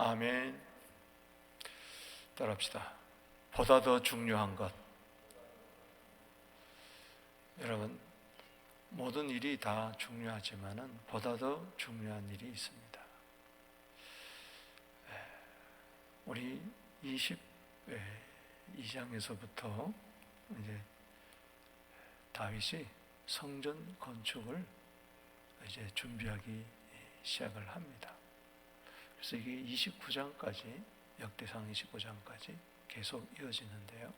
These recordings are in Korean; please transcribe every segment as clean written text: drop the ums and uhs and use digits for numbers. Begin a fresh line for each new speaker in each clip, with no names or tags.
아멘. 따라합시다. 보다 더 중요한 것. 여러분, 모든 일이 다 중요하지만은 보다 더 중요한 일이 있습니다. 우리 22장에서부터 이제 다윗이 성전 건축을 이제 준비하기 시작을 합니다. 그래서 이게 29장까지, 역대상 29장까지 계속 이어지는데요.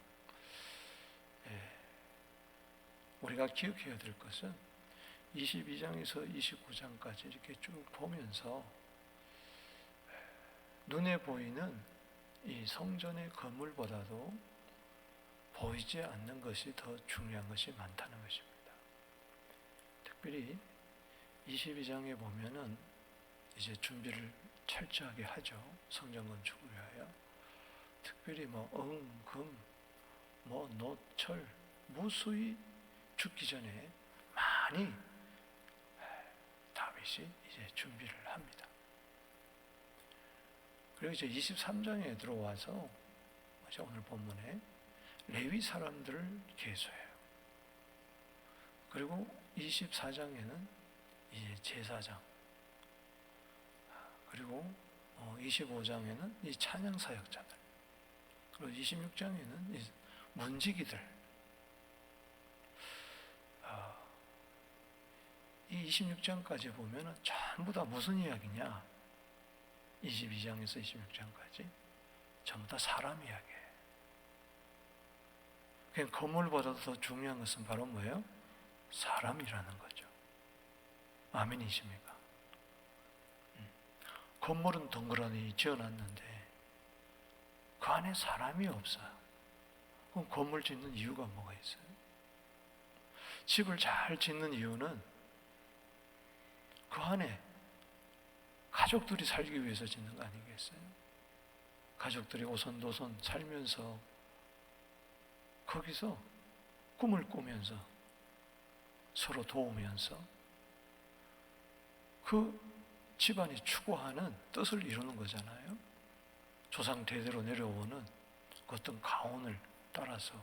우리가 기억해야 될 것은 22장에서 29장까지 이렇게 쭉 보면서 눈에 보이는 이 성전의 건물보다도 보이지 않는 것이 더 중요한 것이 많다는 것입니다. 특별히 22장에 보면은 이제 준비를 철저하게 하죠. 성전 건축을 위하여. 특별히 금, 노, 철, 무수히 죽기 전에 많이 다윗이 이제 준비를 합니다. 그리고 이제 23장에 들어와서 오늘 본문에 레위 사람들을 계수해요. 그리고 24장에는 이제 제사장, 그리고 25장에는 이 찬양 사역자들, 그리고 26장에는 이 문지기들. 이 26장까지 보면은 전부 다 무슨 이야기냐? 22장에서 26장까지 전부 다 사람 이야기예요. 그냥 건물보다도 더 중요한 것은 바로 뭐예요? 사람이라는 거죠. 아멘이십니까? 건물은 덩그러니 지어놨는데 그 안에 사람이 없어요. 그럼 건물 짓는 이유가 뭐가 있어요? 집을 잘 짓는 이유는 그 안에 가족들이 살기 위해서 짓는 거 아니겠어요? 가족들이 오손도손 살면서 거기서 꿈을 꾸면서 서로 도우면서 그 집안이 추구하는 뜻을 이루는 거잖아요. 조상 대대로 내려오는 그 어떤 가온을 따라서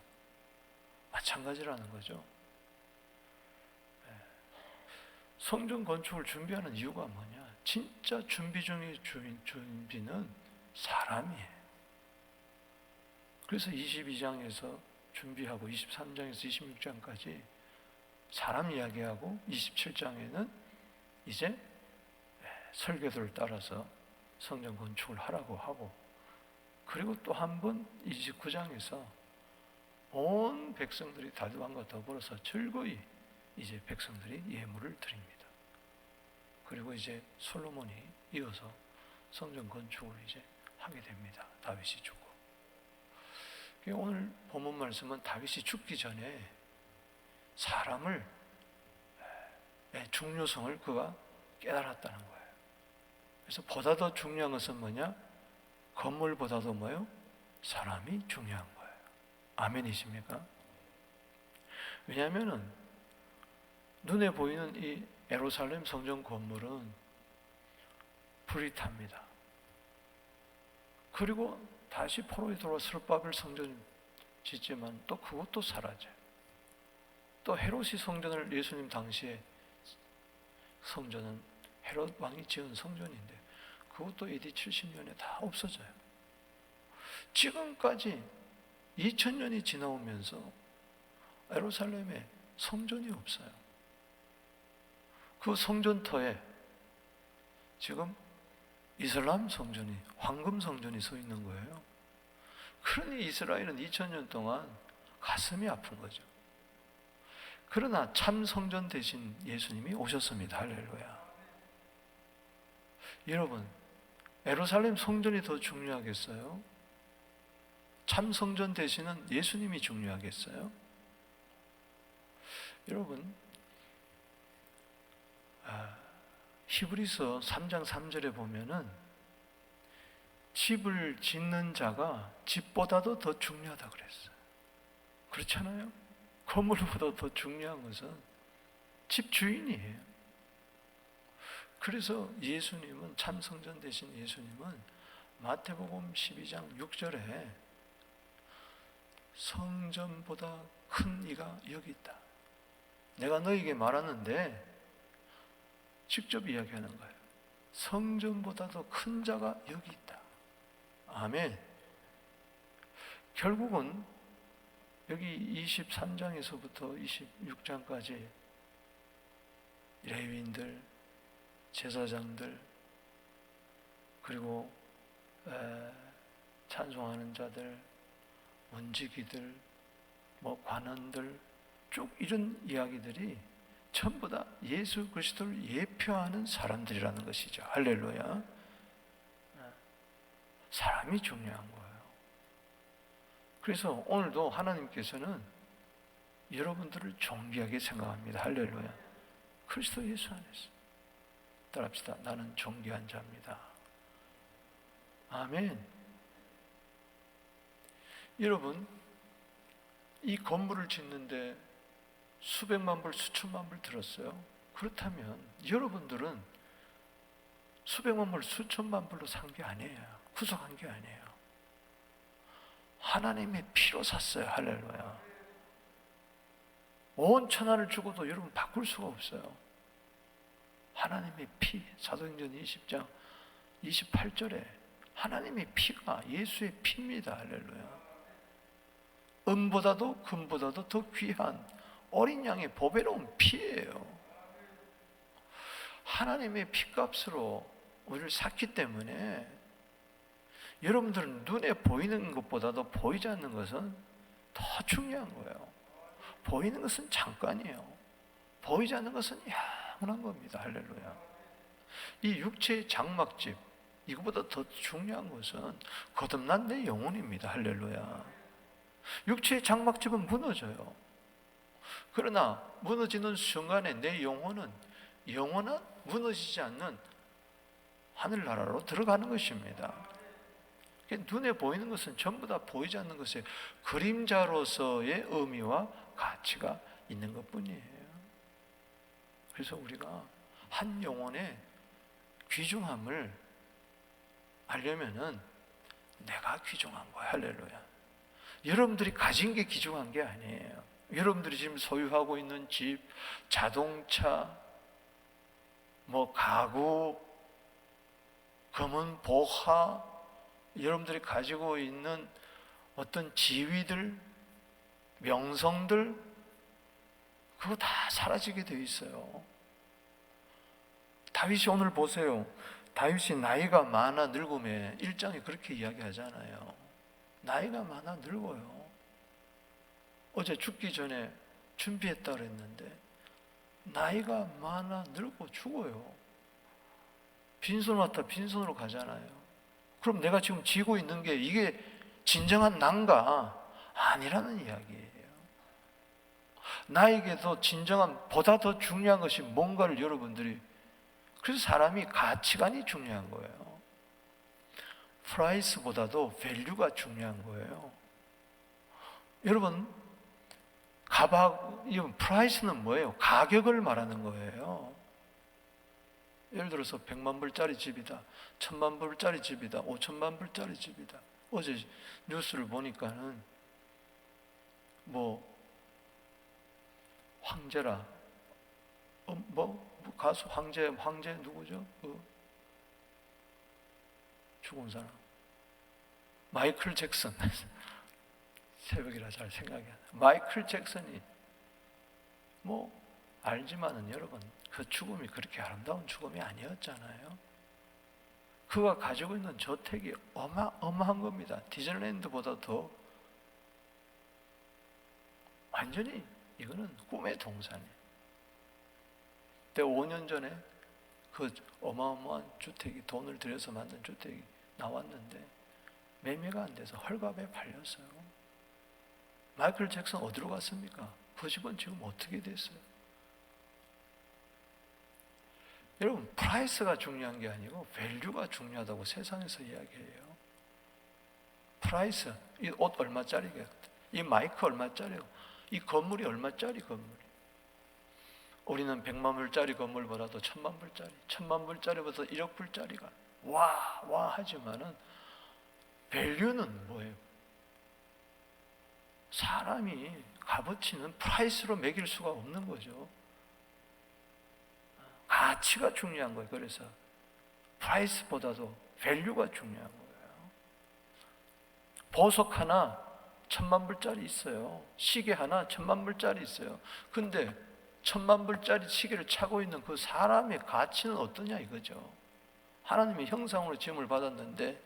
마찬가지라는 거죠. 성전 건축을 준비하는 이유가 뭐냐? 진짜 준비 중의 준비는 사람이에요. 그래서 22장에서 준비하고 23장에서 26장까지 사람 이야기하고 27장에는 이제 설계도를 따라서 성전 건축을 하라고 하고, 그리고 또 한 번 29장에서 온 백성들이 다윗왕과 더불어서 즐거이 이제 백성들이 예물을 드립니다. 그리고 이제 솔로몬이 이어서 성전 건축을 이제 하게 됩니다. 다윗이 죽고. 오늘 본문 말씀은 다윗이 죽기 전에 사람을 중요성을 그가 깨달았다는 거예요. 그래서 보다 더 중요한 것은 뭐냐? 건물보다도 뭐예요? 사람이 중요한 거예요. 아멘이십니까? 왜냐하면은 눈에 보이는 이 예루살렘 성전 건물은 불이 탑니다. 그리고 다시 포로에 돌아 스룹바벨 성전 짓지만 또 그것도 사라져요. 또 헤롯이 성전을, 예수님 당시에 성전은 헤롯 왕이 지은 성전인데 그것도 AD 70년에 다 없어져요. 지금까지 2000년이 지나오면서 예루살렘에 성전이 없어요. 그 성전터에 지금 이슬람 성전이, 황금 성전이 서 있는 거예요. 그러니 이스라엘은 2000년 동안 가슴이 아픈 거죠. 그러나 참 성전 대신 예수님이 오셨습니다. 할렐루야. 여러분, 예루살렘 성전이 더 중요하겠어요? 참 성전 대신은 예수님이 중요하겠어요? 여러분, 히브리서 3장 3절에 보면은 집을 짓는 자가 집보다도 더 중요하다 그랬어요. 그렇잖아요? 건물보다 더 중요한 것은 집 주인이에요. 그래서 예수님은, 참 성전 대신 예수님은 마태복음 12장 6절에 성전보다 큰 이가 여기 있다. 내가 너에게 말하는데 직접 이야기하는 거예요. 성전보다도 큰 자가 여기 있다. 아멘. 결국은 여기 23장에서부터 26장까지 레위인들, 제사장들, 그리고 찬송하는 자들, 문지기들, 관원들, 쭉 이런 이야기들이 전부 다 예수 그리스도를 예표하는 사람들이라는 것이죠. 할렐루야. 사람이 중요한 거예요. 그래서 오늘도 하나님께서는 여러분들을 존귀하게 생각합니다. 할렐루야. 그리스도 예수 안에서 따라합시다. 나는 존귀한 자입니다. 아멘. 여러분, 이 건물을 짓는데 수백만 불, 수천만 불 들었어요. 그렇다면 여러분들은 수백만 불, 수천만 불로 산 게 아니에요. 구속한 게 아니에요. 하나님의 피로 샀어요. 할렐루야. 온 천하를 주고도 여러분 바꿀 수가 없어요. 하나님의 피, 사도행전 20장 28절에 하나님의 피가 예수의 피입니다. 할렐루야. 은보다도 금보다도 더 귀한 어린 양의 보배로운 피예요. 하나님의 피값으로 우리를 샀기 때문에 여러분들은 눈에 보이는 것보다도 보이지 않는 것은 더 중요한 거예요. 보이는 것은 잠깐이에요. 보이지 않는 것은 영원한 겁니다. 할렐루야. 이 육체의 장막집, 이거보다 더 중요한 것은 거듭난 내 영혼입니다. 할렐루야. 육체의 장막집은 무너져요. 그러나 무너지는 순간에 내 영혼은 영원한 무너지지 않는 하늘나라로 들어가는 것입니다. 눈에 보이는 것은 전부 다 보이지 않는 것의 그림자로서의 의미와 가치가 있는 것뿐이에요. 그래서 우리가 한 영혼의 귀중함을 알려면은 내가 귀중한 거야. 할렐루야. 여러분들이 가진 게 귀중한 게 아니에요. 여러분들이 지금 소유하고 있는 집, 자동차, 가구, 금은 보화, 여러분들이 가지고 있는 어떤 지위들, 명성들, 그거 다 사라지게 돼 있어요. 다윗이 오늘 보세요. 다윗이 나이가 많아 늙음에 1장에 그렇게 이야기하잖아요. 나이가 많아 늙어요. 어제 죽기 전에 준비했다 그랬는데 나이가 많아 늙고 죽어요. 빈손 왔다 빈손으로 가잖아요. 그럼 내가 지금 지고 있는 게 이게 진정한 난가? 아니라는 이야기예요. 나에게도 진정한 보다 더 중요한 것이 뭔가를 여러분들이, 그래서 사람이 가치관이 중요한 거예요. 프라이스보다도 밸류가 중요한 거예요. 여러분, 프라이스는 뭐예요? 가격을 말하는 거예요. 예를 들어서 100만 불짜리 집이다, 1000만 불짜리 집이다, 5천만 불짜리 집이다. 어제 뉴스를 보니까는 황제라, 가수 황제 누구죠? 죽은 사람 마이클 잭슨. 새벽이라 잘 생각이 안 나요. 마이클 잭슨이 알지만은 여러분, 그 죽음이 그렇게 아름다운 죽음이 아니었잖아요. 그가 가지고 있는 저택이 어마어마한 겁니다. 디즈니랜드보다 더 완전히 이거는 꿈의 동산이에요. 5년 전에 그 어마어마한 주택이, 돈을 들여서 만든 주택이 나왔는데 매매가 안 돼서 헐값에 팔렸어요. 마이클 잭슨 어디로 갔습니까? 그 집은 지금 어떻게 됐어요? 여러분, 프라이스가 중요한 게 아니고 밸류가 중요하다고 세상에서 이야기해요. 프라이스, 이 옷 얼마짜리겠다, 이 마이크 얼마짜리고, 이 건물이 얼마짜리 건물이. 우리는 100만 불짜리 건물보다도 1000만 불짜리, 1000만 불짜리보다 1억 불짜리가 와 하지만은 밸류는 뭐예요? 사람이 값어치는 프라이스로 매길 수가 없는 거죠. 가치가 중요한 거예요. 그래서 프라이스보다도 밸류가 중요한 거예요. 보석 하나 1,000,000불짜리 있어요. 시계 하나 1,000,000불짜리 있어요. 근데 1,000,000불짜리 시계를 차고 있는 그 사람의 가치는 어떠냐 이거죠. 하나님의 형상으로 지음을 받았는데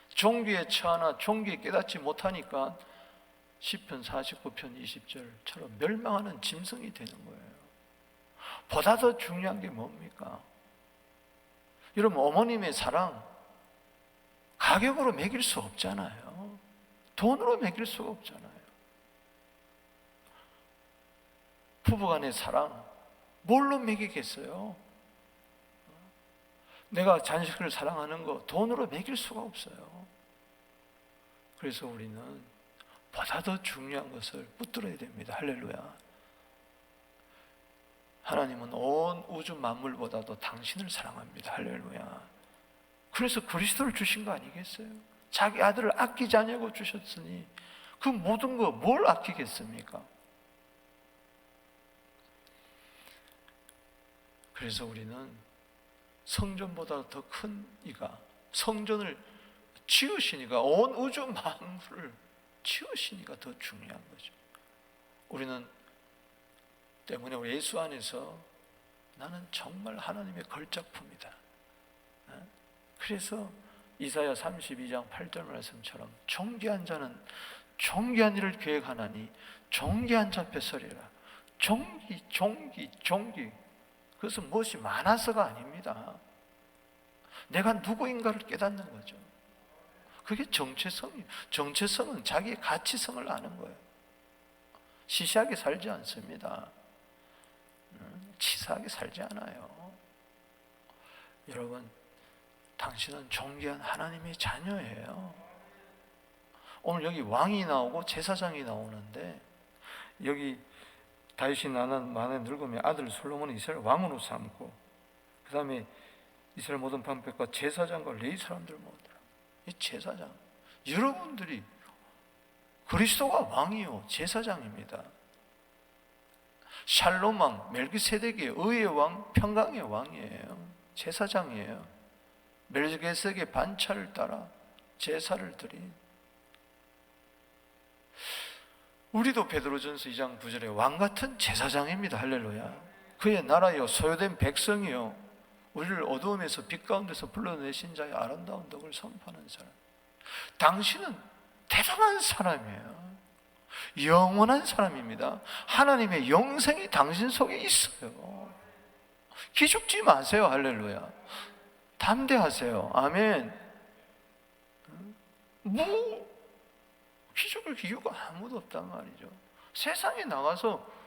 종기에 처하나 종기에 깨닫지 못하니까 시편 49편 20절처럼 멸망하는 짐승이 되는 거예요. 보다 더 중요한 게 뭡니까? 여러분, 어머님의 사랑 가격으로 매길 수 없잖아요. 돈으로 매길 수가 없잖아요. 부부간의 사랑 뭘로 매기겠어요? 내가 자식을 사랑하는 거 돈으로 매길 수가 없어요. 그래서 우리는 보다 더 중요한 것을 붙들어야 됩니다. 할렐루야. 하나님은 온 우주 만물보다도 당신을 사랑합니다. 할렐루야. 그래서 그리스도를 주신 거 아니겠어요? 자기 아들을 아끼지 않냐고 주셨으니 그 모든 거 뭘 아끼겠습니까? 그래서 우리는 성전보다 더 큰 이가, 성전을 지으시니까, 온 우주 만물을 지으시니까 더 중요한 거죠. 우리는 때문에 우리 예수 안에서 나는 정말 하나님의 걸작품이다. 그래서 이사야 32장 8절 말씀처럼 존귀한 자는 존귀한 일을 계획하나니 존귀한 자 앞에 서리라. 존귀. 그것은 무엇이 많아서가 아닙니다. 내가 누구인가를 깨닫는 거죠. 그게 정체성이에요. 정체성은 자기의 가치성을 아는 거예요. 시시하게 살지 않습니다. 치사하게 살지 않아요. 여러분, 당신은 존귀한 하나님의 자녀예요. 오늘 여기 왕이 나오고 제사장이 나오는데, 여기 다윗이 많은 늙음의 아들 솔로몬은 이스라엘 왕으로 삼고, 그 다음에 이스라엘 모든 방백과 제사장과 레위 사람들을 모으더라. 이 제사장, 여러분들이 그리스도가 왕이요 제사장입니다. 샬롬 왕, 멜기세덱의 의의 왕, 평강의 왕이에요. 제사장이에요. 멜기세덱의 반차를 따라 제사를 드린. 우리도 베드로전서 2장 9절에 왕같은 제사장입니다. 할렐루야. 그의 나라여 소유된 백성이요 우리를 어두움에서 빛 가운데서 불러내신 자의 아름다운 덕을 선포하는 사람. 당신은 대단한 사람이에요. 영원한 사람입니다. 하나님의 영생이 당신 속에 있어요. 기죽지 마세요. 할렐루야. 담대하세요. 아멘. 기죽을 이유가 아무도 없단 말이죠. 세상에 나가서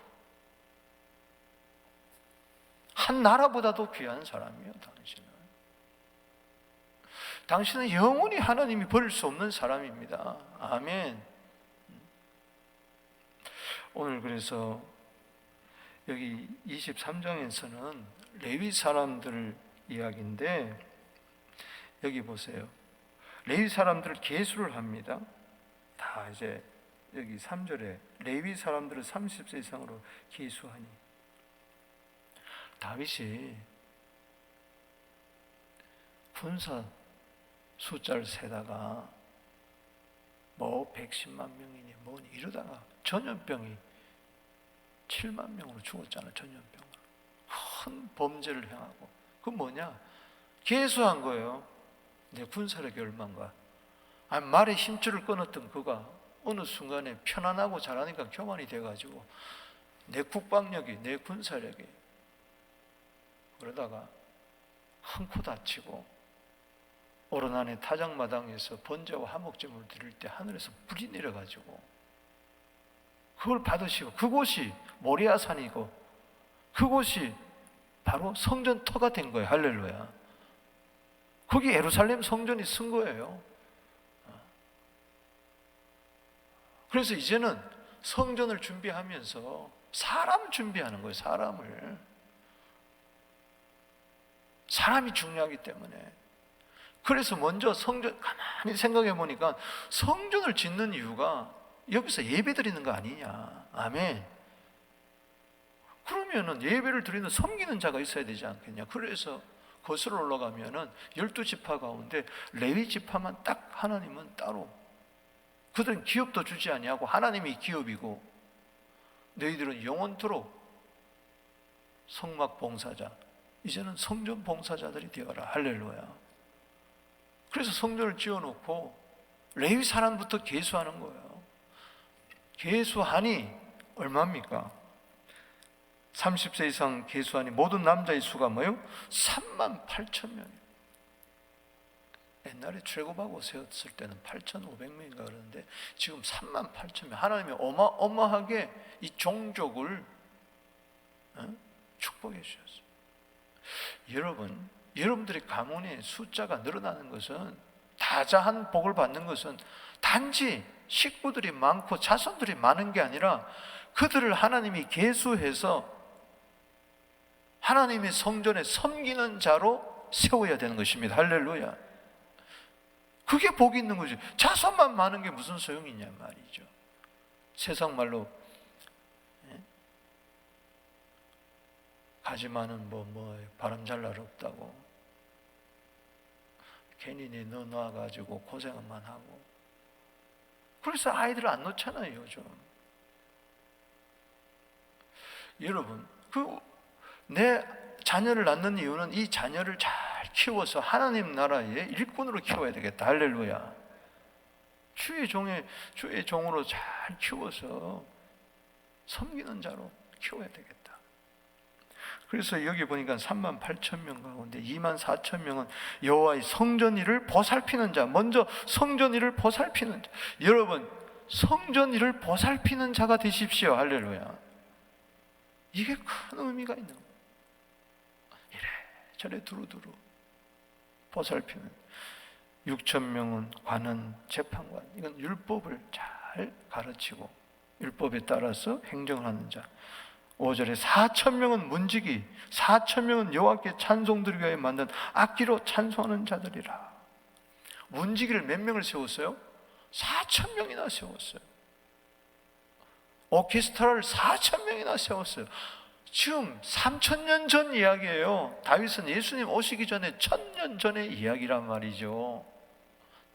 한 나라보다도 귀한 사람이에요. 당신은 영원히 하나님이 버릴 수 없는 사람입니다. 아멘. 오늘 그래서 여기 23장에서는 레위 사람들 이야기인데, 여기 보세요. 레위 사람들을 계수를 합니다. 다 이제 여기 3절에 레위 사람들을 30세 이상으로 계수하니, 다윗이 군사 숫자를 세다가 뭐 110만 명이니 뭐니 이러다가 전염병이 7만 명으로 죽었잖아. 전염병으로. 큰 범죄를 행하고. 그건 뭐냐? 계수한 거예요. 내 군사력이 얼마인가. 말에 힘줄을 끊었던 그가 어느 순간에 편안하고 잘하니까 교만이 돼가지고 내 국방력이, 내 군사력이, 그러다가 한코 다치고 오르난의 타작마당에서 번제와 화목제물을 드릴 때 하늘에서 불이 내려가지고 그걸 받으시고, 그곳이 모리아산이고 그곳이 바로 성전터가 된 거예요. 할렐루야. 거기 예루살렘 성전이 쓴 거예요. 그래서 이제는 성전을 준비하면서 사람 준비하는 거예요. 사람이 중요하기 때문에 그래서 먼저 성전, 가만히 생각해 보니까 성전을 짓는 이유가 여기서 예배 드리는 거 아니냐. 아멘. 그러면은 예배를 드리는 섬기는 자가 있어야 되지 않겠냐. 그래서 거슬러 올라가면은 12지파 가운데 레위 지파만 딱 하나님은 따로, 그들은 기업도 주지 아니하고 하나님이 기업이고 너희들은 영원토록 성막 봉사자, 이제는 성전 봉사자들이 되어라. 할렐루야. 그래서 성전을 지어놓고 레위 사람부터 계수하는 거예요. 계수하니 얼마입니까? 30세 이상 계수하니 모든 남자의 수가 뭐예요? 38,000명. 옛날에 출애굽하고 세웠을 때는 8,500명인가 그러는데 지금 38,000명. 하나님이 어마어마하게 이 종족을 축복해 주셨어요. 여러분들의 가문의 숫자가 늘어나는 것은, 다자한 복을 받는 것은 단지 식구들이 많고 자손들이 많은 게 아니라 그들을 하나님이 계수해서 하나님의 성전에 섬기는 자로 세워야 되는 것입니다. 할렐루야. 그게 복이 있는 거죠. 자손만 많은 게 무슨 소용이 있냐 말이죠. 세상 말로 가지 많은 바람 잘 날 없다고 괜히 너 놔가지고 고생만 하고, 그래서 아이들을 안 놓잖아요 요즘. 여러분, 내 자녀를 낳는 이유는 이 자녀를 잘 키워서 하나님 나라의 일꾼으로 키워야 되겠다. 할렐루야. 주의 종으로 잘 키워서 섬기는 자로 키워야 되겠다. 그래서 여기 보니까 38,000명 가운데 24,000명은 여호와의 성전 일을 보살피는 자. 먼저 성전 일을 보살피는 자. 여러분, 성전 일을 보살피는 자가 되십시오. 할렐루야. 이게 큰 의미가 있는 거예요. 이래저래 두루두루 보살피는. 6,000명은 관원, 재판관. 이건 율법을 잘 가르치고 율법에 따라서 행정을 하는 자. 5절에 4,000명은 문지기, 4,000명은 여호와께 찬송드리기 위하여 만든 악기로 찬송하는 자들이라. 문지기를 몇 명을 세웠어요? 4,000명이나 세웠어요. 오케스트라를 4,000명이나 세웠어요. 지금 3,000년 전 이야기예요. 다윗은 예수님 오시기 전에 1,000년 전의 이야기란 말이죠.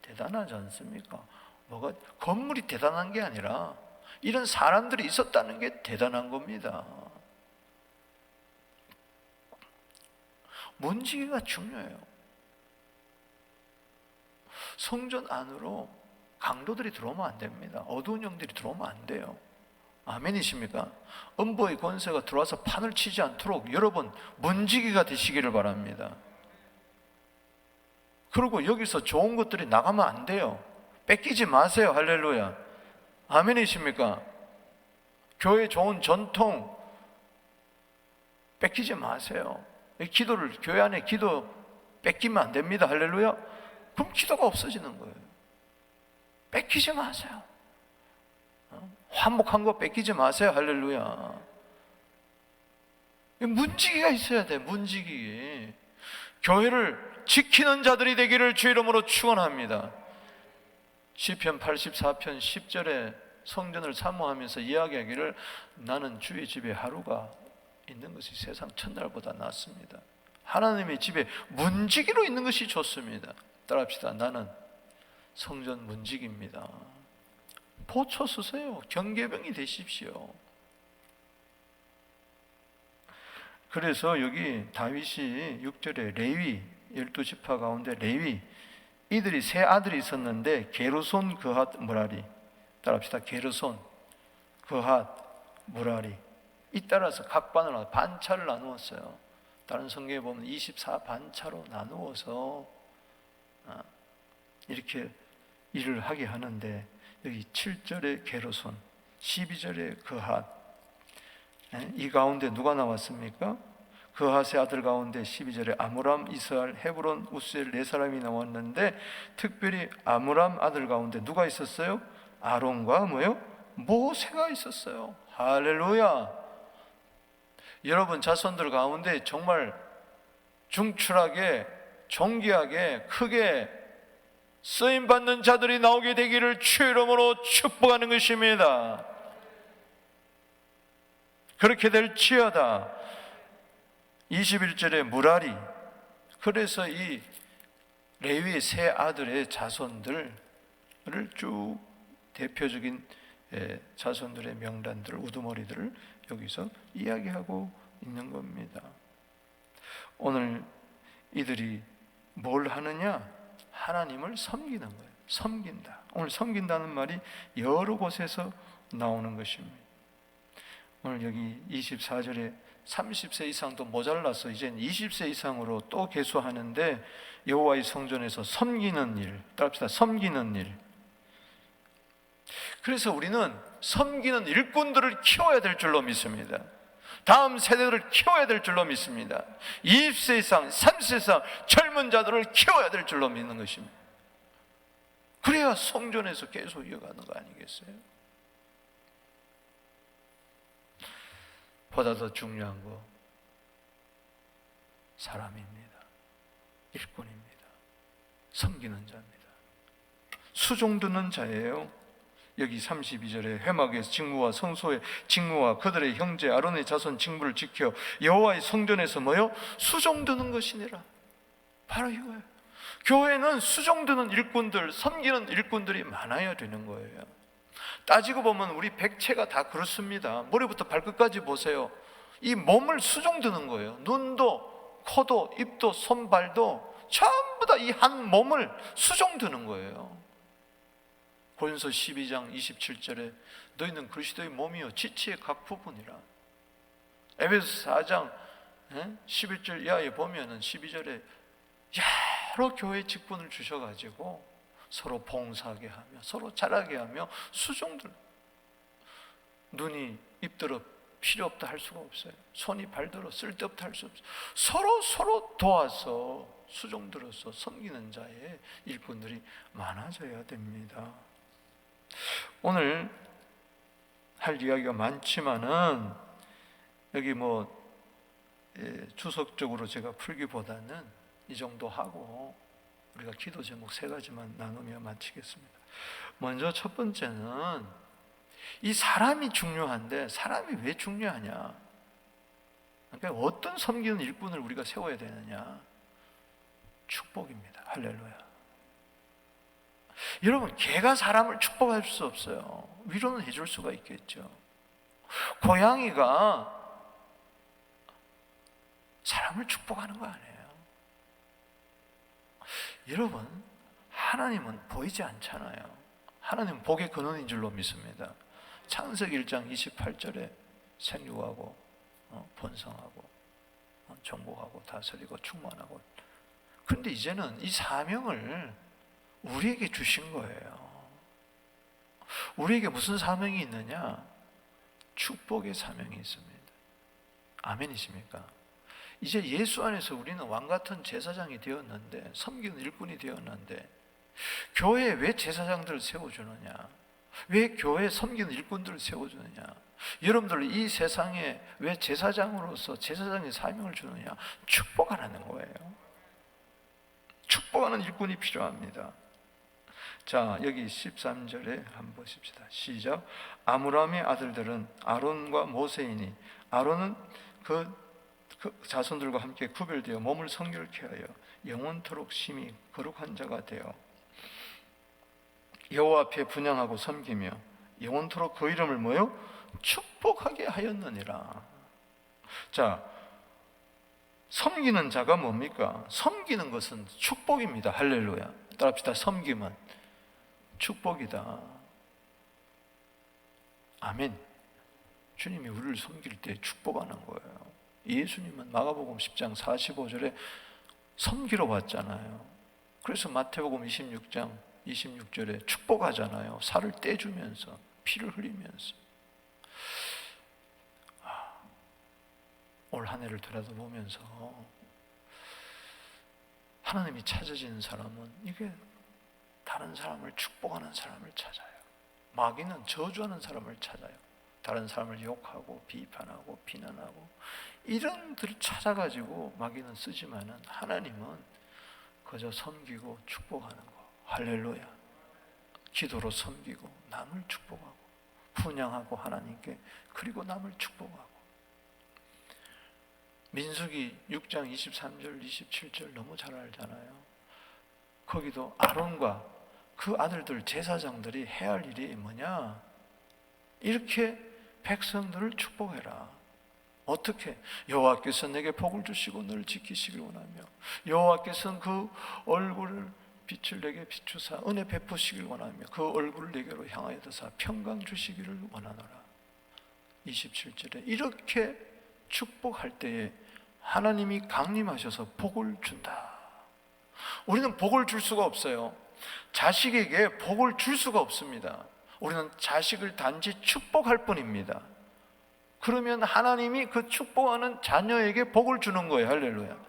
대단하지 않습니까? 건물이 대단한 게 아니라 이런 사람들이 있었다는 게 대단한 겁니다. 문지기가 중요해요. 성전 안으로 강도들이 들어오면 안 됩니다. 어두운 영들이 들어오면 안 돼요. 아멘이십니까? 음보의 권세가 들어와서 판을 치지 않도록 여러분 문지기가 되시기를 바랍니다. 그리고 여기서 좋은 것들이 나가면 안 돼요. 뺏기지 마세요. 할렐루야. 아멘이십니까? 교회 좋은 전통 뺏기지 마세요. 교회 안에 기도 뺏기면 안 됩니다. 할렐루야. 그럼 기도가 없어지는 거예요. 뺏기지 마세요. 화목한 거 뺏기지 마세요. 할렐루야. 문지기가 있어야 돼. 문지기. 교회를 지키는 자들이 되기를 주 이름으로 축원합니다. 시편 84편 10절에 성전을 사모하면서 이야기하기를 나는 주의 집에 하루가 있는 것이 세상 첫날보다 낫습니다. 하나님의 집에 문지기로 있는 것이 좋습니다. 따라합시다. 나는 성전 문지기입니다. 보초 쓰세요. 경계병이 되십시오. 그래서 여기 다윗이 6절에 레위 12지파 가운데 레위 이들이 세 아들이 있었는데 게르손, 그핫, 무라리. 따라합시다. 게르손, 그핫, 무라리. 이 따라서 각 반차를 나누었어요. 다른 성경에 보면 24반차로 나누어서 이렇게 일을 하게 하는데 여기 7절에 게르손, 12절에 그핫. 이 가운데 누가 나왔습니까? 그핫의 아들 가운데 12절에 아므람, 이스할, 헤브론, 우스엘 네 사람이 나왔는데 특별히 아므람 아들 가운데 누가 있었어요? 아론과 모세가 있었어요. 할렐루야. 여러분 자손들 가운데 정말 중출하게 존귀하게 크게 쓰임받는 자들이 나오게 되기를 주의 이름으로 축복하는 것입니다. 그렇게 될지어다. 21절에 무라리, 그래서 이 레위의 세 아들의 자손들을 쭉 대표적인 자손들의 명단들, 우두머리들을 여기서 이야기하고 있는 겁니다. 오늘 이들이 뭘 하느냐? 하나님을 섬기는 거예요. 섬긴다. 오늘 섬긴다는 말이 여러 곳에서 나오는 것입니다. 오늘 여기 24절에 30세 이상도 모자라서 이젠 20세 이상으로 또 계수하는데, 여호와의 성전에서 섬기는 일, 따라합시다. 섬기는 일. 그래서 우리는 섬기는 일꾼들을 키워야 될 줄로 믿습니다. 다음 세대들을 키워야 될 줄로 믿습니다. 20세 이상, 30세 이상 젊은 자들을 키워야 될 줄로 믿는 것입니다. 그래야 성전에서 계속 이어가는 거 아니겠어요? 보다 더 중요한 거 사람입니다. 일꾼입니다. 섬기는 자입니다. 수종 듣는 자예요. 여기 32절에 회막에서 직무와 성소의 직무와 그들의 형제 아론의 자손 직무를 지켜 여호와의 성전에서 뭐요? 수종드는 것이니라. 바로 이거예요. 교회는 수종드는 일꾼들, 섬기는 일꾼들이 많아야 되는 거예요. 따지고 보면 우리 백체가 다 그렇습니다. 머리부터 발끝까지 보세요. 이 몸을 수종드는 거예요. 눈도 코도 입도 손발도 전부 다 이 한 몸을 수종드는 거예요. 고린도서 12장 27절에 너희는 그리스도의 몸이요 지체의 각 부분이라. 에베소 4장 11절 이하에 보면은 12절에 여러 교회 직분을 주셔가지고 서로 봉사하게 하며 서로 자라게 하며 수종들. 눈이 입들어 필요 없다 할 수가 없어요. 손이 발들어 쓸데없다 할 수 없어요. 서로 도와서 수종들어서 섬기는 자의 일꾼들이 많아져야 됩니다. 오늘 할 이야기가 많지만은 여기 주석적으로 제가 풀기보다는 이 정도 하고 우리가 기도 제목 3가지만 나누며 마치겠습니다. 먼저 첫 번째는 이 사람이 중요한데 사람이 왜 중요하냐? 그러니까 어떤 섬기는 일꾼을 우리가 세워야 되느냐? 축복입니다. 할렐루야. 여러분, 개가 사람을 축복할 수 없어요. 위로는 해줄 수가 있겠죠. 고양이가 사람을 축복하는 거 아니에요. 여러분, 하나님은 보이지 않잖아요. 하나님은 복의 근원인 줄로 믿습니다. 창세기 1장 28절에 생육하고 번성하고 정복하고 다스리고 충만하고. 그런데 이제는 이 사명을 우리에게 주신 거예요. 우리에게 무슨 사명이 있느냐? 축복의 사명이 있습니다. 아멘이십니까? 이제 예수 안에서 우리는 왕같은 제사장이 되었는데, 섬기는 일꾼이 되었는데, 교회에 왜 제사장들을 세워주느냐? 왜 교회에 섬기는 일꾼들을 세워주느냐? 여러분들 이 세상에 왜 제사장으로서 제사장의 사명을 주느냐? 축복하라는 거예요. 축복하는 일꾼이 필요합니다. 자, 여기 13절에 한번 보십시다. 시작. 아므람의 아들들은 아론과 모세이니 아론은 그 자손들과 함께 구별되어 몸을 성결케 하여 영원토록 심히 거룩한 자가 되어 여호와 앞에 분향하고 섬기며 영원토록 그 이름을 뭐요? 축복하게 하였느니라. 자, 섬기는 자가 뭡니까? 섬기는 것은 축복입니다. 할렐루야. 따라합시다. 섬김은 축복이다. 아멘. 주님이 우리를 섬길 때 축복하는 거예요. 예수님은 마가복음 10장 45절에 섬기러 왔잖아요. 그래서 마태복음 26장 26절에 축복하잖아요. 살을 떼주면서 피를 흘리면서. 올 한 해를 되돌아보면서 하나님이 찾아지는 사람은 이게 다른 사람을 축복하는 사람을 찾아요. 마귀는 저주하는 사람을 찾아요. 다른 사람을 욕하고 비판하고 비난하고 이런 들을 찾아가지고 마귀는 쓰지만은 하나님은 그저 섬기고 축복하는 거. 할렐루야. 기도로 섬기고 남을 축복하고 분양하고 하나님께, 그리고 남을 축복하고. 민수기 6장 23절 27절 너무 잘 알잖아요. 거기도 아론과 그 아들들 제사장들이 해야 할 일이 뭐냐? 이렇게 백성들을 축복해라. 어떻게? 여호와께서 내게 복을 주시고 너를 지키시길 원하며, 여호와께서는 그 얼굴을 빛을 내게 비추사 은혜 베푸시길 원하며 그 얼굴을 내게로 향하여 드사 평강 주시기를 원하노라. 27절에 이렇게 축복할 때에 하나님이 강림하셔서 복을 준다. 우리는 복을 줄 수가 없어요. 자식에게 복을 줄 수가 없습니다. 우리는 자식을 단지 축복할 뿐입니다. 그러면 하나님이 그 축복하는 자녀에게 복을 주는 거예요. 할렐루야.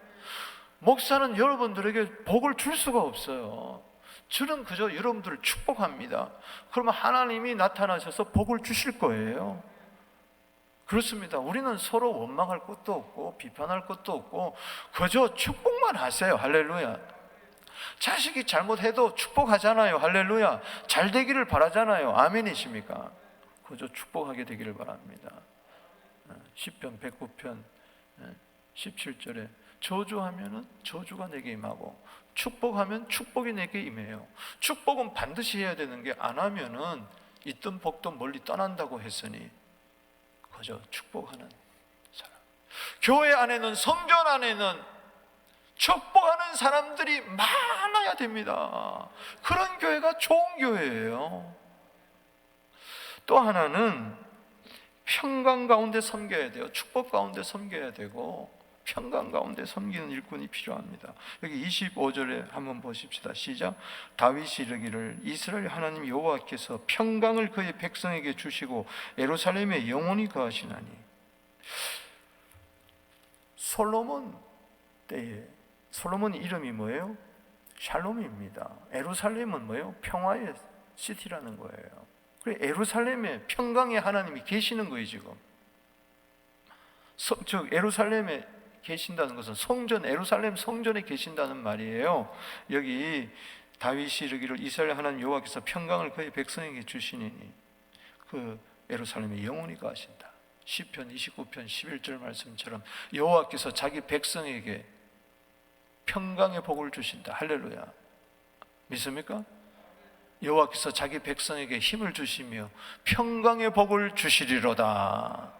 목사는 여러분들에게 복을 줄 수가 없어요. 저는 그저 여러분들을 축복합니다. 그러면 하나님이 나타나셔서 복을 주실 거예요. 그렇습니다. 우리는 서로 원망할 것도 없고 비판할 것도 없고 그저 축복만 하세요. 할렐루야. 자식이 잘못해도 축복하잖아요. 할렐루야. 잘 되기를 바라잖아요. 아멘이십니까? 그저 축복하게 되기를 바랍니다. 시편 109편 17절에 저주하면은 저주가 내게 임하고 축복하면 축복이 내게 임해요. 축복은 반드시 해야 되는 게, 안 하면은 있던 복도 멀리 떠난다고 했으니 그저 축복하는 사람. 교회 안에는, 성전 안에는 축복하는 사람들이 많아야 됩니다. 그런 교회가 좋은 교회예요. 또 하나는 평강 가운데 섬겨야 돼요. 축복 가운데 섬겨야 되고 평강 가운데 섬기는 일꾼이 필요합니다. 여기 25절에 한번 보십시다. 시작. 다윗이 이르기를 이스라엘 하나님 여호와께서 평강을 그의 백성에게 주시고 예루살렘에 영원히 거하시나니. 솔로몬 때에, 솔로몬 이름이 뭐예요? 샬롬입니다. 예루살렘은 뭐예요? 평화의 시티라는 거예요. 그래, 예루살렘에 평강의 하나님이 계시는 거예요. 지금 즉 예루살렘에 계신다는 것은 성전, 예루살렘 성전에 계신다는 말이에요. 여기 다윗이 이르기를 이스라엘 하나님 여호와께서 평강을 그의 백성에게 주시니 그 예루살렘에 영원히 거하신다. 시편 29편 11절 말씀처럼 여호와께서 자기 백성에게 평강의 복을 주신다. 할렐루야. 믿습니까? 여호와께서 자기 백성에게 힘을 주시며 평강의 복을 주시리로다.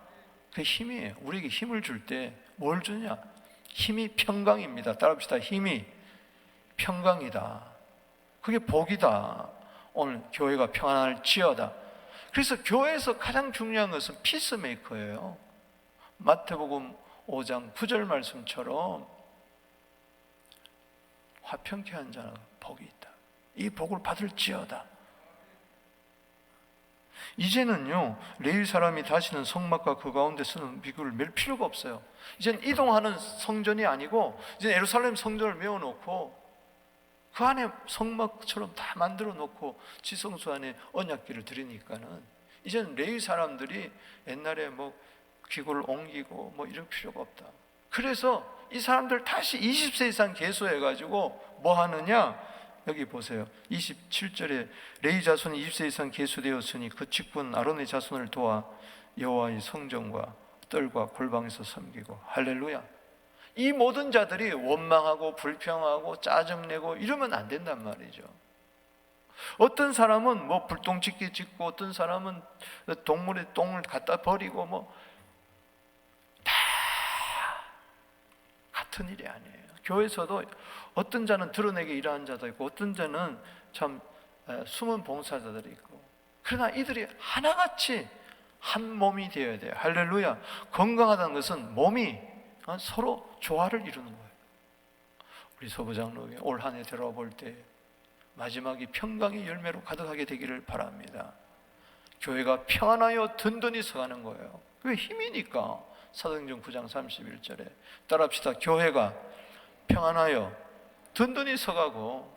그 힘이에요. 우리에게 힘을 줄 때 뭘 주냐? 힘이 평강입니다. 따라합시다. 힘이 평강이다. 그게 복이다. 오늘 교회가 평안할지어다. 그래서 교회에서 가장 중요한 것은 피스메이커예요. 마태복음 5장 9절 말씀처럼 화평케 한 자는 복이 있다. 이 복을 받을지어다. 이제는요, 레위 사람이 다시는 성막과 그 가운데 쓰는 비구를 맬 필요가 없어요. 이제는 이동하는 성전이 아니고 이제 예루살렘 성전을 메워놓고 그 안에 성막처럼 다 만들어 놓고 지성소 안에 언약궤를 드리니까는 이제는 레위 사람들이 옛날에 뭐 기구를 옮기고 뭐 이럴 필요가 없다. 그래서 이 사람들 다시 20세 이상 계수해가지고 뭐 하느냐? 여기 보세요. 27절에 레위 자손이 20세 이상 계수되었으니 그 직분 아론의 자손을 도와 여호와의 성전과 뜰과 골방에서 섬기고. 할렐루야. 이 모든 자들이 원망하고 불평하고 짜증내고 이러면 안 된단 말이죠. 어떤 사람은 뭐 불똥짓기 짓고 어떤 사람은 동물의 똥을 갖다 버리고 뭐 다 같은 일이 아니에요. 교회에서도 어떤 자는 드러내게 일하는 자도 있고 어떤 자는 참 숨은 봉사자들이 있고, 그러나 이들이 하나같이 한 몸이 되어야 돼요. 할렐루야. 건강하다는 것은 몸이 서로 조화를 이루는 거예요. 우리 서부장로에 올 한 해 들어볼 때 마지막이 평강의 열매로 가득하게 되기를 바랍니다. 교회가 평안하여 든든히 서가는 거예요. 그게 힘이니까. 사도행전 9장 31절에 따라합시다. 교회가 평안하여 든든히 서가고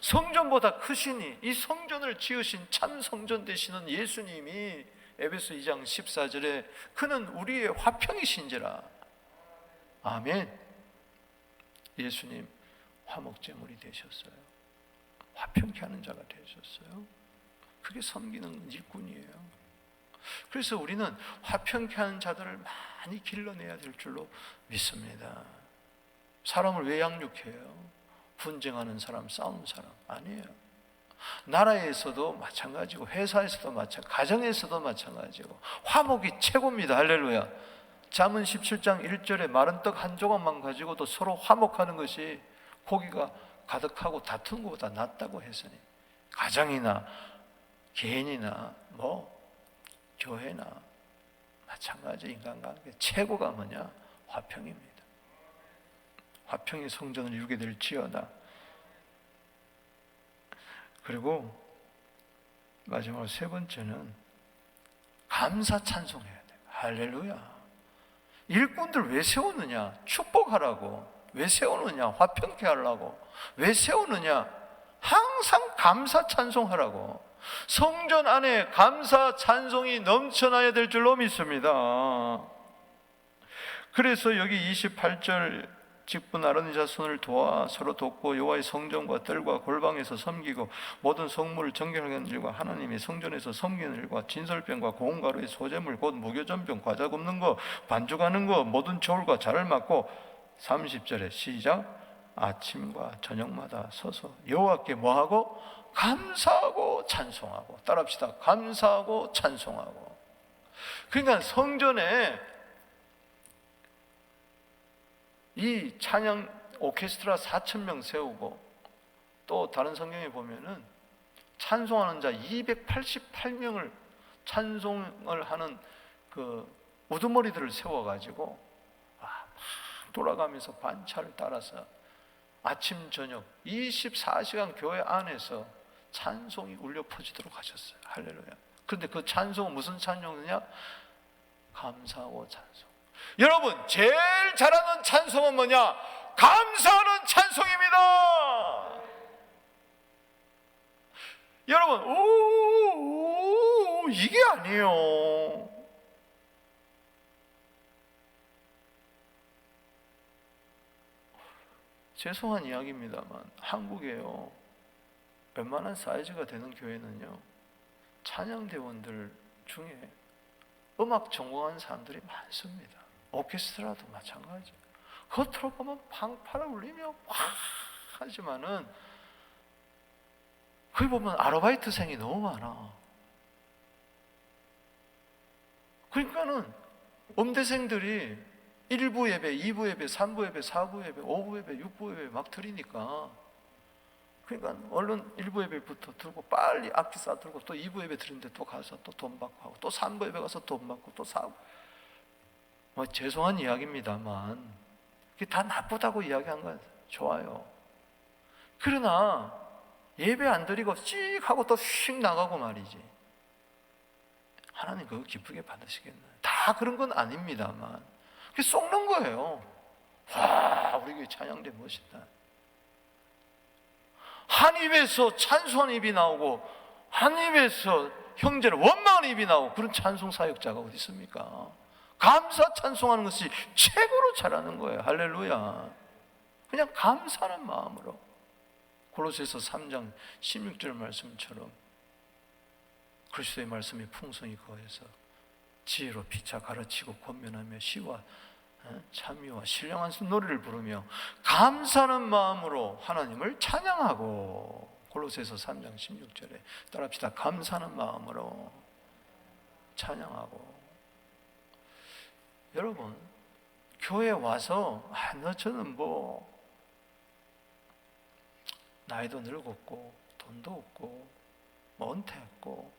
성전보다 크시니 이 성전을 지으신 참 성전 되시는 예수님이 에베소 2장 14절에 그는 우리의 화평이신지라. 아멘. 예수님 화목제물이 되셨어요. 화평케 하는 자가 되셨어요. 그게 섬기는 일꾼이에요. 그래서 우리는 화평케 하는 자들을 많이 길러내야 될 줄로 믿습니다. 사람을 왜 양육해요? 분쟁하는 사람, 싸우는 사람 아니에요. 나라에서도 마찬가지고, 회사에서도 마찬가지고, 가정에서도 마찬가지고, 화목이 최고입니다. 할렐루야. 잠언 17장 1절에 마른 떡 한 조각만 가지고도 서로 화목하는 것이 고기가 가득하고 다투는 것보다 낫다고 했으니, 가정이나 개인이나 교회나 마찬가지, 인간관계 최고가 뭐냐? 화평입니다. 화평의 성전을 이루게 될지어다. 그리고 마지막으로 세 번째는 감사 찬송해야 돼요. 할렐루야. 일꾼들 왜 세우느냐? 축복하라고. 왜 세우느냐? 화평케 하려고. 왜 세우느냐? 항상 감사 찬송하라고. 성전 안에 감사 찬송이 넘쳐나야 될 줄로 믿습니다. 그래서 여기 28절 직분 아론 자손을 도와 서로 돕고 여호와의 성전과 뜰과 골방에서 섬기고 모든 성물을 정결하게 하는 일과 하나님의 성전에서 섬기는 일과 진설병과 고운 가루의 소재물 곧 무교전병 과자 굽는 거 반죽하는 거 모든 저울과 자를 맡고 30절에 시작 아침과 저녁마다 서서 여호와께 뭐하고? 감사하고 찬송하고. 따라합시다. 감사하고 찬송하고. 그러니까 성전에 이 찬양 오케스트라 4,000명 세우고, 또 다른 성경에 보면은 찬송하는 자 288명을 찬송을 하는 그 우두머리들을 세워가지고 막 돌아가면서 반차를 따라서 아침 저녁 24시간 교회 안에서 찬송이 울려 퍼지도록 하셨어요. 할렐루야. 그런데 그 찬송은 무슨 찬송이냐? 감사하고 찬송. 여러분, 제일 잘하는 찬송은 뭐냐? 감사하는 찬송입니다. 여러분, 이게 아니에요. 죄송한 이야기입니다만 한국에요, 웬만한 사이즈가 되는 교회는요, 찬양대원들 중에 음악 전공하는 사람들이 많습니다. 오케스트라도 마찬가지. 겉으로 보면 방파를 울리며 막 하지만은 거기 보면 아르바이트생이 너무 많아. 그러니까는 음대생들이 1부 예배, 2부 예배, 3부 예배, 4부 예배, 5부 예배, 6부 예배 막 드리니까, 그러니까 얼른 1부 예배부터 들고 빨리 악기 싸들고 또 2부 예배 드리는데 또 가서 또 돈 받고 하고 또 3부 예배 가서 돈 받고 또 4부. 죄송한 이야기입니다만 그게 다 나쁘다고 이야기한 건 좋아요. 그러나 예배 안 드리고 씩 하고 또 휙 나가고 말이지, 하나님 그거 기쁘게 받으시겠나요? 다 그런 건 아닙니다만 그게 썩는 거예요. 와, 우리 교회 찬양대 멋있다. 한 입에서 찬송한 입이 나오고 한 입에서 형제를 원망하는 입이 나오고 그런 찬송 사역자가 어디 있습니까? 감사 찬송하는 것이 최고로 잘하는 거예요. 할렐루야. 그냥 감사하는 마음으로. 골로새서 3장 16절 말씀처럼 그리스도의 말씀이 풍성히 거해서 지혜로 피차 가르치고 권면하며 시와 참미와 신령한 노래를 부르며 감사하는 마음으로 하나님을 찬양하고. 골로새서 3장 16절에 따라합시다. 감사하는 마음으로 찬양하고. 여러분, 교회 와서 저는 나이도 늙었고 돈도 없고 은퇴했고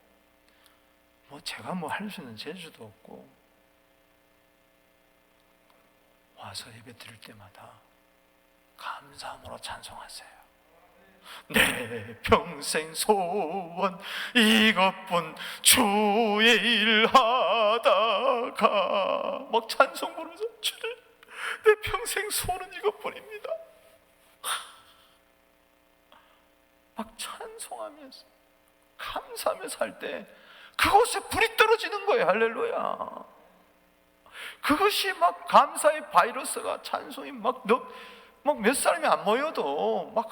제가 할 수 있는 재주도 없고, 와서 예배 드릴 때마다 감사함으로 찬송하세요. 내 평생 소원 이것뿐 주의 일 하다가 막 찬송 부르면서 주님 내 평생 소원은 이것뿐입니다. 막 찬송하면서 감사하면서 할 때 그곳에 불이 떨어지는 거예요. 할렐루야. 그것이 막 감사의 바이러스가 찬송이 막 막 몇 사람이 안 모여도 막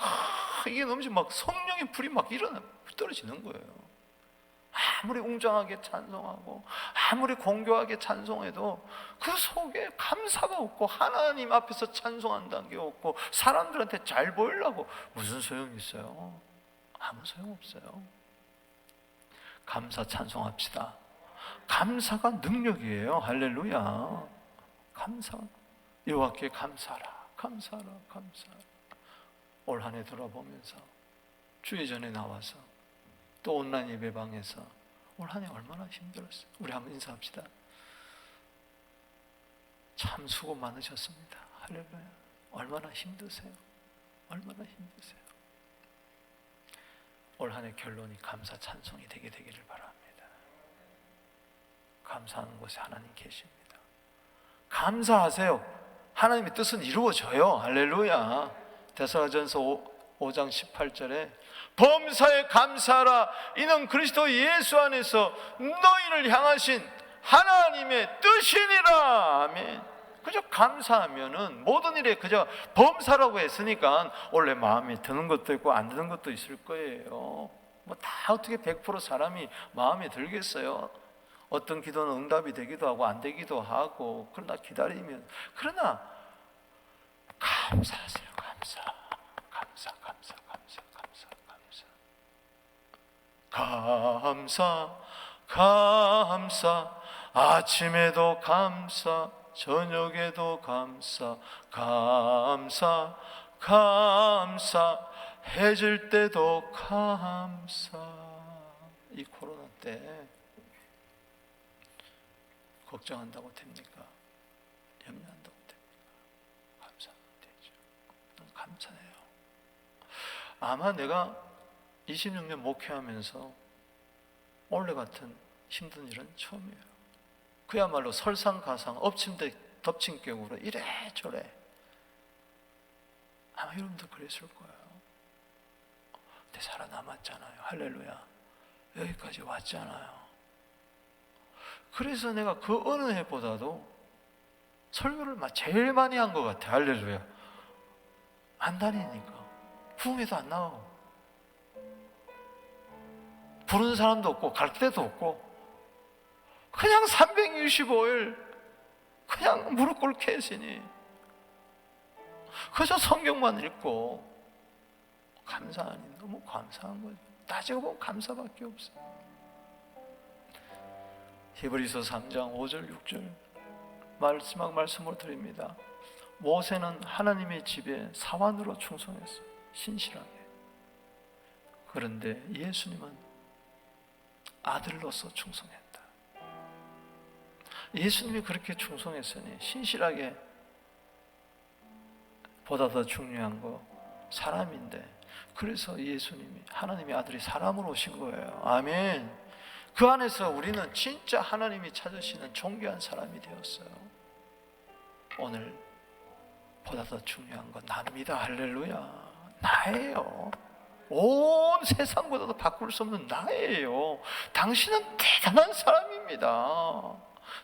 이게 너무 막 성령의 불이 막 떨어지는 거예요. 아무리 웅장하게 찬송하고 아무리 공교하게 찬송해도 그 속에 감사가 없고 하나님 앞에서 찬송한다는 게 없고 사람들한테 잘 보이려고 무슨 소용이 있어요? 아무 소용없어요. 감사 찬송합시다. 감사가 능력이에요. 할렐루야. 감사. 여호와께 감사하라. 감사하라. 감사하라. 올 한 해 돌아보면서 주의 전에 나와서 또 온라인 예배방에서 올 한 해 얼마나 힘들었어요. 우리 한번 인사합시다. 참 수고 많으셨습니다. 할렐루야. 얼마나 힘드세요? 얼마나 힘드세요? 올 한 해 결론이 감사 찬송이 되기를 바랍니다. 감사하는 곳에 하나님 계십니다. 감사하세요. 하나님의 뜻은 이루어져요. 할렐루야. 데살로니가전서 5장 18절에 범사에 감사하라. 이는 그리스도 예수 안에서 너희를 향하신 하나님의 뜻이니라. 아멘. 그저 감사하면은 모든 일에 그저 범사라고 했으니까 원래 마음에 드는 것도 있고 안 드는 것도 있을 거예요. 뭐 다 어떻게 100% 사람이 마음에 들겠어요? 어떤 기도는 응답이 되기도 하고 안 되기도 하고, 그러나 기다리면, 그러나 감사하세요. 감사. 아침에도 감사, 저녁에도 감사, 해질 때도 감사. 이 코로나 때 걱정한다고 됩니까? 염려한다고 됩니까? 감사하면 되죠. 감사해요. 아마 내가 26년 목회하면서 원래 같은 힘든 일은 처음이에요. 그야말로 설상가상, 엎친 격으로 이래저래. 아마 여러분도 그랬을 거예요. 근데 살아남았잖아요. 할렐루야. 여기까지 왔잖아요. 그래서 내가 그 어느 해보다도 설교를 제일 많이 한 것 같아. 할렐루야. 안 다니니까. 부흥회도 안 나오고 부르는 사람도 없고 갈 데도 없고 그냥 365일 그냥 무릎 꿇게 했으니 그저 성경만 읽고 감사하니 너무 감사한 거죠. 따지고 보면 감사밖에 없어요. 히브리서 3장 5절 6절 마지막 말씀을 드립니다. 모세는 하나님의 집에 사환으로 충성했어요. 신실하게. 그런데 예수님은 아들로서 충성했다. 예수님이 그렇게 충성했으니 신실하게 보다 더 중요한 거 사람인데, 그래서 예수님이 하나님의 아들이 사람으로 오신 거예요. 아멘. 그 안에서 우리는 진짜 하나님이 찾으시는 존귀한 사람이 되었어요. 오늘 보다 더 중요한 건 납니다. 할렐루야. 나예요. 온 세상보다도 바꿀 수 없는 나예요. 당신은 대단한 사람입니다.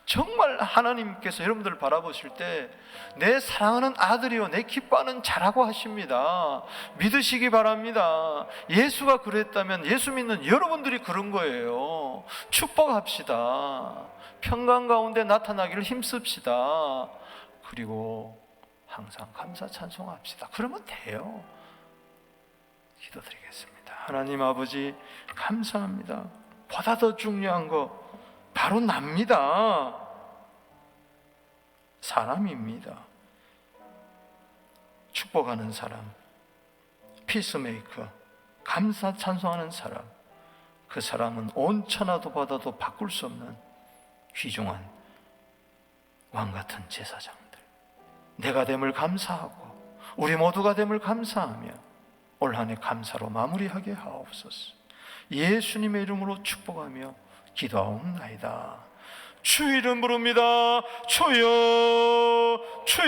정말 하나님께서 여러분들을 바라보실 때 내 사랑하는 아들이요 내 기뻐하는 자라고 하십니다. 믿으시기 바랍니다. 예수가 그랬다면 예수 믿는 여러분들이 그런 거예요. 축복합시다. 평강 가운데 나타나기를 힘씁시다. 그리고 항상 감사 찬송합시다. 그러면 돼요. 기도드리겠습니다. 하나님 아버지 감사합니다. 보다 더 중요한 거 바로 납니다. 사람입니다. 축복하는 사람, 피스메이커, 감사 찬송하는 사람, 그 사람은 온 천하도 바다도 바꿀 수 없는 귀중한 왕같은 제사장들. 내가 됨을 감사하고 우리 모두가 됨을 감사하며 올 한 해 감사로 마무리하게 하옵소서. 예수님의 이름으로 축복하며 기도하옵나이다. 주 이름 부릅니다. 주여, 주여.